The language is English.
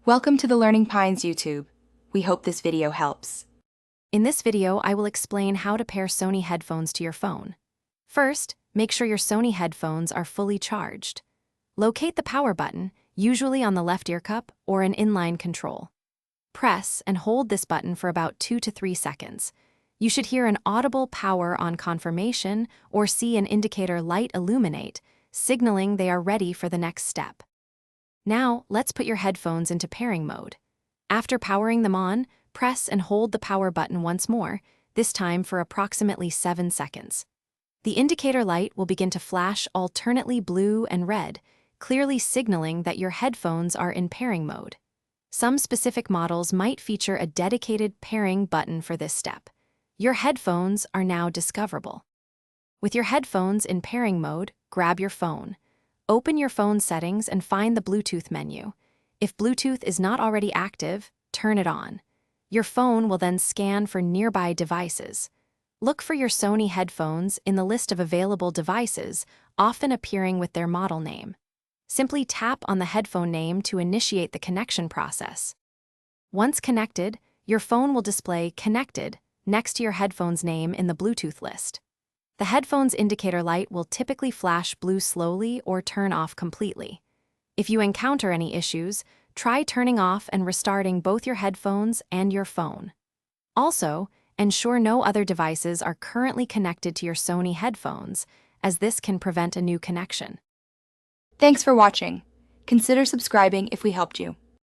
Welcome to the Learning Pines YouTube. We hope this video helps. In this video, I will explain how to pair Sony headphones to your phone. First, make sure your Sony headphones are fully charged. Locate the power button, usually on the left ear cup or an inline control. Press and hold this button for about 2 to 3 seconds. You should hear an audible power on confirmation or see an indicator light illuminate, signaling they are ready for the next step. Now, let's put your headphones into pairing mode. After powering them on, press and hold the power button once more, this time for approximately 7 seconds. The indicator light will begin to flash alternately blue and red, clearly signaling that your headphones are in pairing mode. Some specific models might feature a dedicated pairing button for this step. Your headphones are now discoverable. With your headphones in pairing mode, grab your phone. Open your phone settings and find the Bluetooth menu. If Bluetooth is not already active, turn it on. Your phone will then scan for nearby devices. Look for your Sony headphones in the list of available devices, often appearing with their model name. Simply tap on the headphone name to initiate the connection process. Once connected, your phone will display "Connected" next to your headphone's name in the Bluetooth list. The headphone's indicator light will typically flash blue slowly or turn off completely. If you encounter any issues, try turning off and restarting both your headphones and your phone. Also, ensure no other devices are currently connected to your Sony headphones, as this can prevent a new connection. Thanks for watching. Consider subscribing if we helped you.